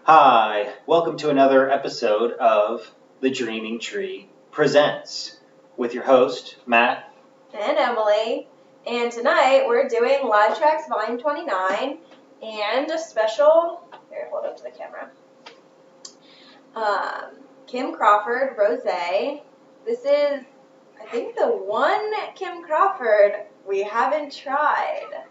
Hi, welcome to another episode of The Dreaming Tree Presents with your host, Matt. And Emily. And tonight we're doing Live Trax Volume 29 and a special, here, hold up to the camera. Kim Crawford, Rosé. This is, I think, the one Kim Crawford we haven't tried.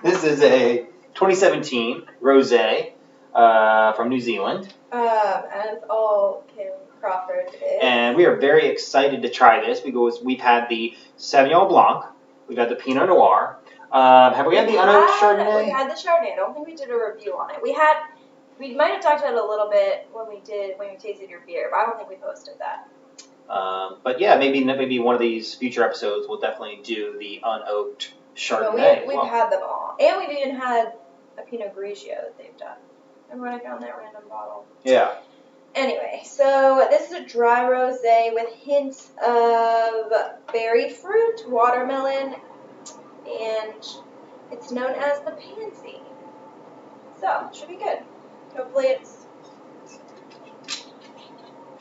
This is a 2017 Rosé from New Zealand. As all Kim Crawford is. And we are very excited to try this because we've had the Sauvignon Blanc, we've had the Pinot Noir. Have we had the unoaked Chardonnay? We had the Chardonnay. I don't think we did a review on it. We might have talked about it a little bit when we tasted your beer, but I don't think we posted that. But yeah, maybe one of these future episodes we'll definitely do the unoaked Chardonnay. But we've had them all. And we've even had a Pinot Grigio that they've done. Remember when I found that random bottle? Yeah. Anyway, so this is a dry rosé with hints of berry fruit, watermelon, and it's known as the pansy. So, it should be good. Hopefully it's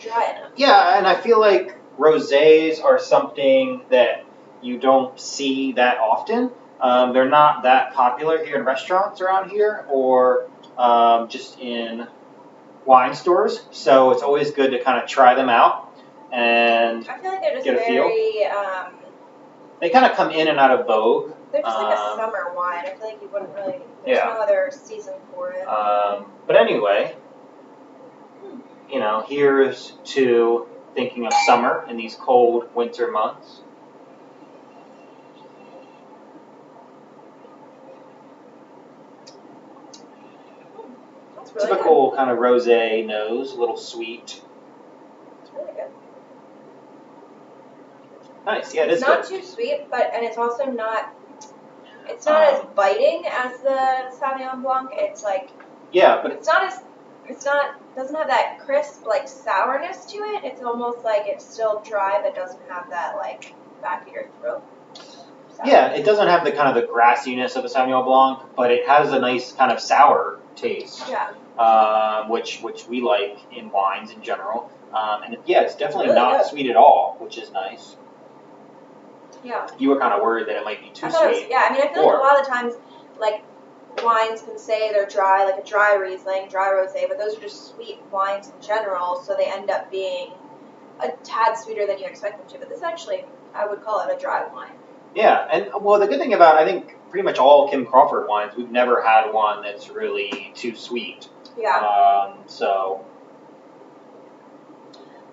dry enough. Yeah, and I feel like rosés are something that you don't see that often. They're not that popular here in restaurants around here or just in wine stores. So it's always good to kind of try them out and I feel like they're just get a feel. They kind of come in and out of vogue. They're just like a summer wine. I feel like you wouldn't really, there's no other season for it. But anyway, here's to thinking of summer in these cold winter months. Really typical kind of rosé nose, a little sweet. It's really good. Nice, yeah, it is good. good. It's not too sweet, and it's also not, it's not as biting as the Sauvignon Blanc. It's like, yeah, but doesn't have that crisp, like, sourness to it. It's almost like it's still dry, but doesn't have that, like, back of your throat. Yeah, it doesn't have the kind of the grassiness of a Sauvignon Blanc, but it has a nice kind of sour taste. Yeah. Which we like in wines in general. And yeah, it's definitely really not good. sweet at all, which is nice. Yeah. You were kind of worried that it might be too sweet. I feel like a lot of the times, like, wines can say they're dry, like a dry Riesling, dry rosé, but those are just sweet wines in general, so they end up being a tad sweeter than you expect them to. But this actually, I would call it a dry wine. Yeah, and well, the good thing about, I think, pretty much all Kim Crawford wines, we've never had one that's really too sweet. Yeah. So.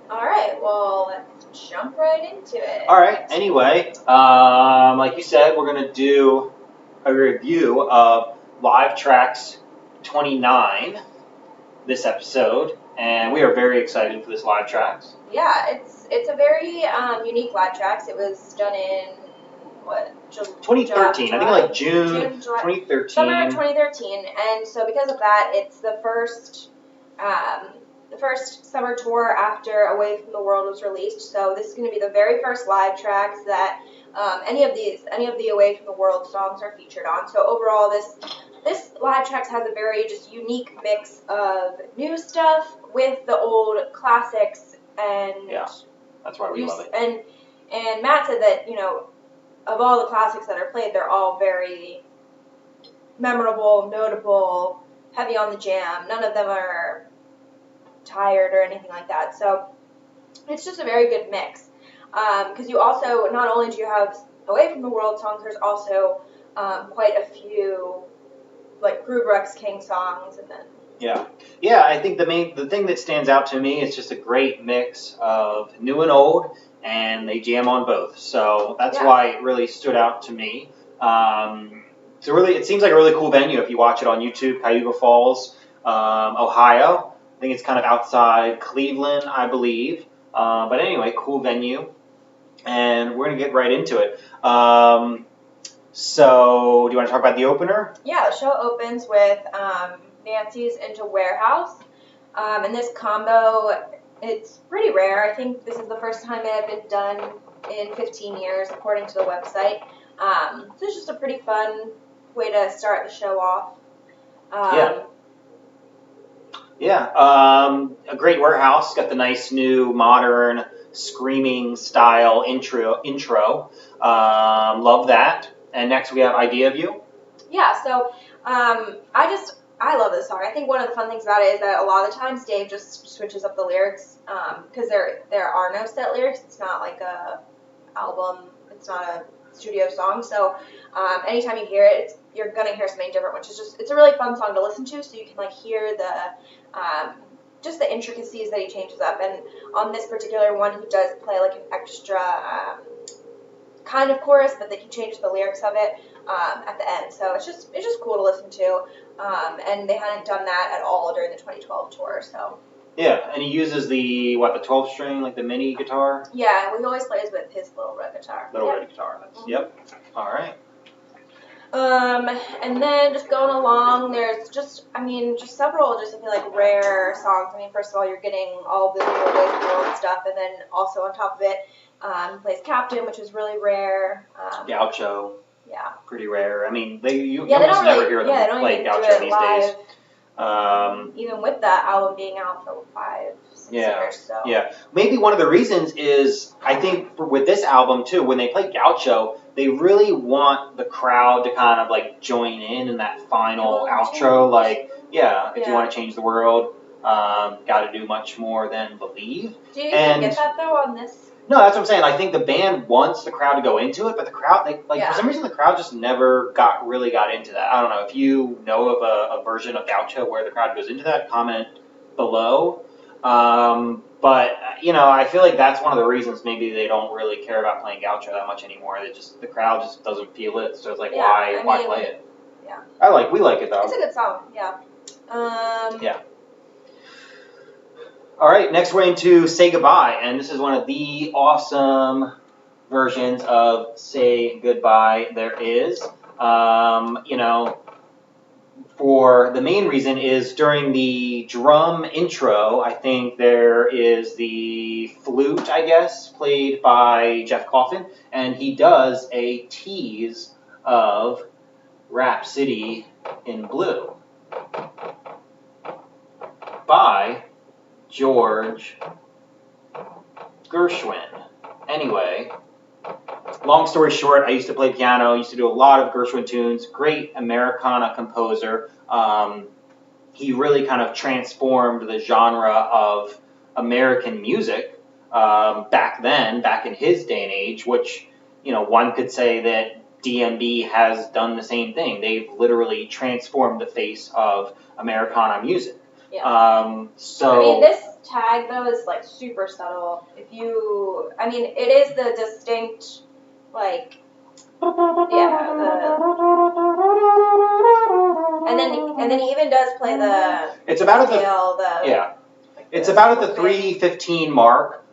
All right, well, let's jump right into it. All right, anyway, like you said, we're going to do a review of Live Trax 29 this episode, and we are very excited for this Live Trax. Yeah, it's a very unique Live Trax. It was done in, what, 2013, July? I think like June July, 2013. Summer 2013, and so because of that, it's the first summer tour after Away from the World was released. So this is going to be the very first Live Trax that any of the Away from the World songs are featured on. So overall, this Live Trax has a very just unique mix of new stuff with the old classics, and yeah, that's why we love it. And Matt said that, of all the classics that are played, they're all very memorable, notable, heavy on the jam. None of them are tired or anything like that. So it's just a very good mix. Because you also, not only do you have Away from the World songs, there's also quite a few, like, Groove Rex King songs, and then... Yeah, I think the thing that stands out to me is just a great mix of new and old, and they jam on both. So that's why it really stood out to me. It seems like a really cool venue if you watch it on YouTube, Cayuga Falls, Ohio. I think it's kind of outside Cleveland, I believe. But anyway, cool venue. And we're going to get right into it. So, do you want to talk about the opener? Yeah, the show opens with Nancy's Into Warehouse. And this combo, it's pretty rare. I think this is the first time it had been done in 15 years, according to the website. So it's just a pretty fun way to start the show off. Yeah. A great warehouse. Got the nice new modern screaming style intro. Love that. And next we have Idea of You. Yeah, so I love this song. I think one of the fun things about it is that a lot of the times Dave just switches up the lyrics because there are no set lyrics. It's not like a album. It's not a studio song. So anytime you hear it, you're gonna hear something different, which is it's a really fun song to listen to. So you can like hear the just the intricacies that he changes up. And on this particular one, he does play like an extra kind of chorus, but then he changes the lyrics of it at the end. So it's just cool to listen to. And they hadn't done that at all during the 2012 tour. So. Yeah, and he uses the 12 string, like the mini guitar? Yeah, he always plays with his little red guitar. Red guitar. Yep. All right. And then just going along, there's just several I feel like rare songs. I mean, first of all, you're getting all the new World stuff, and then also on top of it, he plays Captain, which is really rare. Gaucho. Yeah. Pretty rare. I mean, you they almost don't never really, hear them play Gaucho these days. Even with that album being out for 5-6 years. So. Yeah. Maybe one of the reasons is, I think, with this album, too, when they play Gaucho, they really want the crowd to kind of, like, join in that final outro. Like, if you want to change the world, got to do much more than believe. Do you even get that, though, on this? No, that's what I'm saying. I think the band wants the crowd to go into it, but the crowd, for some reason, the crowd just never really got into that. I don't know. If you know of a version of Gaucho where the crowd goes into that, comment below. But, I feel like that's one of the reasons maybe they don't really care about playing Gaucho that much anymore. The crowd just doesn't feel it, so it's like, why play it? Yeah. We like it, though. It's a good song, yeah. Yeah. All right, next we're into Say Goodbye, and this is one of the awesome versions of Say Goodbye there is. For the main reason is during the drum intro, I think there is the flute, I guess, played by Jeff Coffin, and he does a tease of Rhapsody in Blue by George Gershwin. Anyway, long story short, I used to play piano, used to do a lot of Gershwin tunes, great Americana composer. He really kind of transformed the genre of American music back in his day and age, which, one could say that DMB has done the same thing. They've literally transformed the face of Americana music. Yeah. This tag though is like super subtle. It is the distinct, like, and then he even does play the. It's about scale, It's about at the 3:15 mark.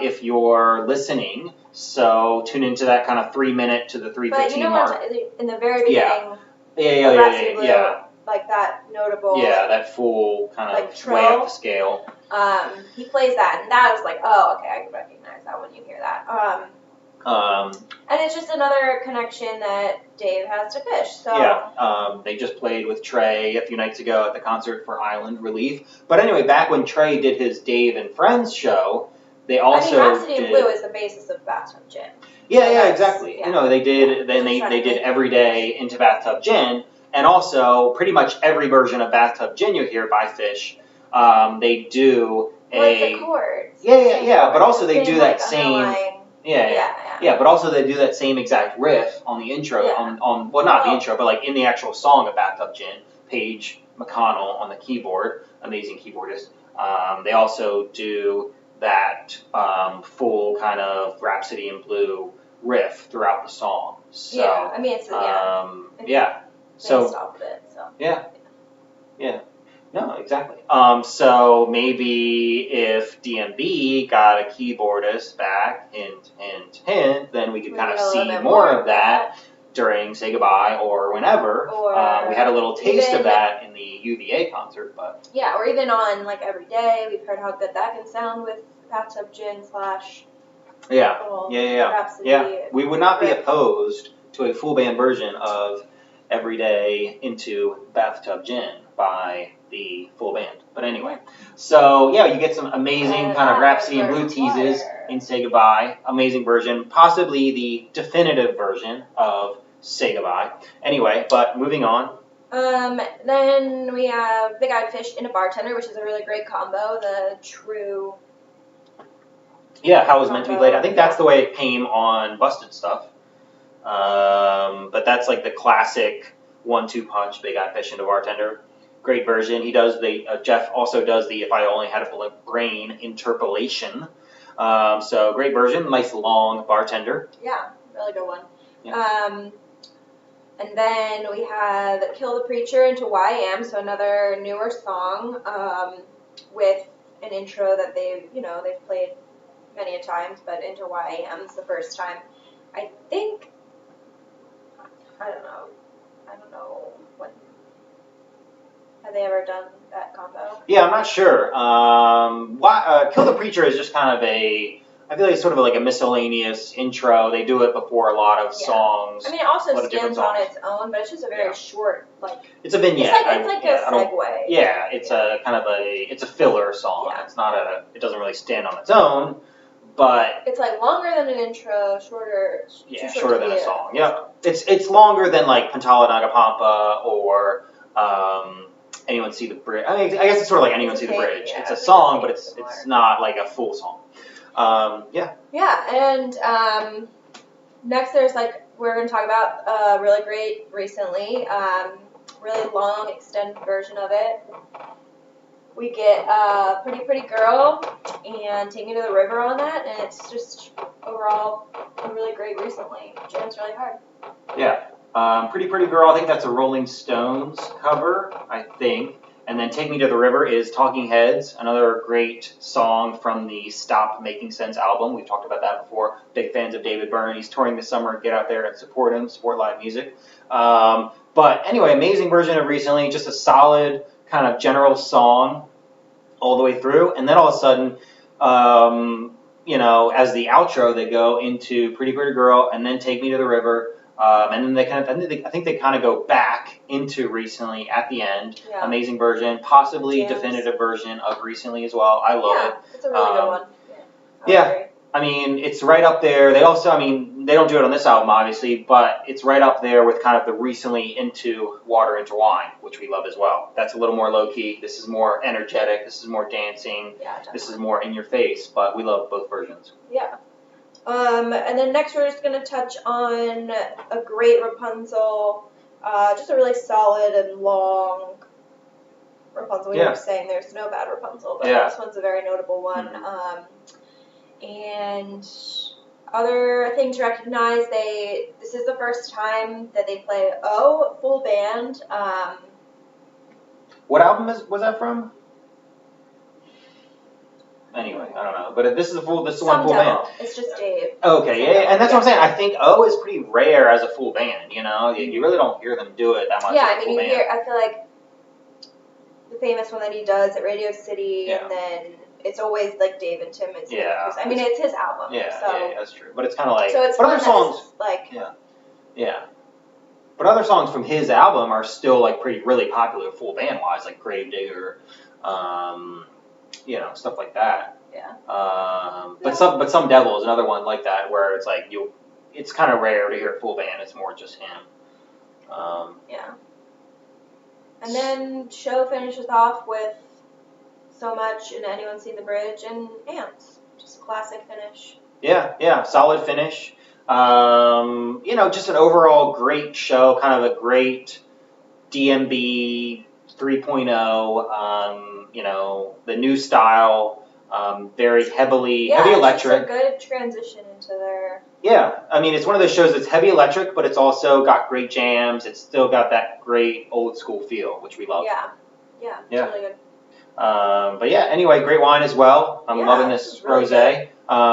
If you're listening, so tune into that kind of 3 minute to the 3:15 mark. In the very beginning. Yeah. Like that notable. Yeah, that full kind of like way up the scale. He plays that, and that was like, oh, okay, I can recognize that when you hear that. And it's just another connection that Dave has to Fish. So they just played with Trey a few nights ago at the concert for Island Relief. But anyway, back when Trey did his Dave and Friends show, they also Rhapsody in Blue is the basis of Bathtub Gin. Yeah, exactly. Yeah. They did. Then they did Every Day into Bathtub Gin. And also, pretty much every version of Bathtub Gin you hear by Fish, they do the chords. Yeah. But also they do that same. Underlying. Yeah. But also they do that same exact riff on the intro. Yeah. Not the intro, but like in the actual song of Bathtub Gin. Paige McConnell on the keyboard, amazing keyboardist. They also do that full kind of Rhapsody in Blue riff throughout the song. So, it's based off of it, so. Yeah. No, exactly. So maybe if DMB got a keyboardist back, hint, then we could kind of see more of that during Say Goodbye or whenever. Or we had a little taste of that in the UVA concert, but. Yeah, or even on like Every Day, we've heard how good that can sound with Bathtub Gin / Rhapsody. Yeah. We would not be opposed to a full band version of Every Day into Bathtub Gin by the full band. But anyway, so yeah, you get some amazing kind of Rhapsody in Blue teases in Say Goodbye. Amazing version, possibly the definitive version of Say Goodbye. Anyway, but moving on. Then we have Big Eyed Fish in a Bartender, which is a really great combo. The true. Yeah, How It Was Meant to Be Played. I think that's the way it came on Busted Stuff. But that's like the classic 1-2 punch, Big Eyed Fish into Bartender. Great version. He does Jeff also does the If I Only Had a Brain interpolation. So great version, nice long Bartender. Yeah, really good one. Yeah. And then we have Kill the Preacher into YM, so another newer song with an intro that they've played many a times, but into YM's the first time. I don't know when. Have they ever done that combo? Yeah, I'm not sure. Kill the Preacher is just kind of I feel like it's sort of like a miscellaneous intro. They do it before a lot of songs. I mean, it also stands on its own, but it's just a very short, It's a vignette. It's like a segue. Yeah, it's a kind of it's a filler song. Yeah. It's not it doesn't really stand on its own, but it's like longer than an intro, shorter. Yeah, shorter than a song. Yeah, it's longer than like Pantala Nagapampa or Anyone See the Bridge. I mean, I guess it's sort of like Anyone See the Bridge. Yeah, it's a song, but it's not like a full song. Yeah. Yeah, and next we're going to talk about really great recently, really long extended version of it. We get Pretty Girl and Take Me to the River on that, and it's just overall really great recently. Jams really hard. Yeah. Pretty Girl, I think that's a Rolling Stones cover, I think. And then Take Me to the River is Talking Heads, another great song from the Stop Making Sense album. We've talked about that before. Big fans of David Byrne. He's touring this summer. Get out there and support him, support live music. But anyway, amazing version of recently, just a solid kind of general song all the way through. And then all of a sudden, as the outro, they go into Pretty Girl and then Take Me to the River. And then I think they kind of go back into recently at the end. Yeah. Amazing version, possibly definitive version of recently as well. I love it. It's a really good one. Yeah. I mean, it's right up there. They also, they don't do it on this album, obviously, but it's right up there with kind of the recently into Water into Wine, which we love as well. That's a little more low-key. This is more energetic. This is more dancing. Yeah, definitely. This is more in your face, but we love both versions. Yeah. And then next we're just going to touch on a great Rapunzel, just a really solid and long Rapunzel. We were saying there's no bad Rapunzel, but this one's a very notable one. Mm-hmm. And other things to recognize, this is the first time that they play full band. What album was that from? Anyway, I don't know, but this is one full band. It's just Dave. Okay, yeah, and that's what I'm saying. I think is pretty rare as a full band. You really don't hear them do it that much. Yeah, I feel like the famous one that he does at Radio City, and then it's always like Dave and Tim. It's his album. Yeah, yeah, that's true. But it's kind of like. So it's but other songs Yeah. But other songs from his album are still like really popular full band wise, like Gravedigger. Stuff like that. Yeah. But Some Devil is another one like that where it's like it's kind of rare to hear a full band. It's more just him. Yeah. And then show finishes off with So Much and Anyone See the Bridge and Ants. Just classic finish. Yeah, solid finish. Just an overall great show. Kind of a great DMB 3.0. The new style, very heavy electric. It's a good transition into their. Yeah, it's one of those shows that's heavy electric, but it's also got great jams. It's still got that great old school feel, which we love. Yeah, it's really good. But yeah, anyway, great wine as well. I'm loving this really rosé.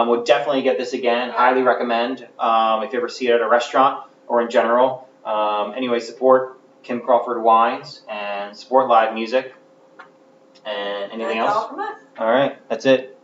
Would definitely get this again. Yeah. Highly recommend if you ever see it at a restaurant or in general. Anyway, support Kim Crawford Wines and support live music. And anything else? That's all from us. All right, that's it.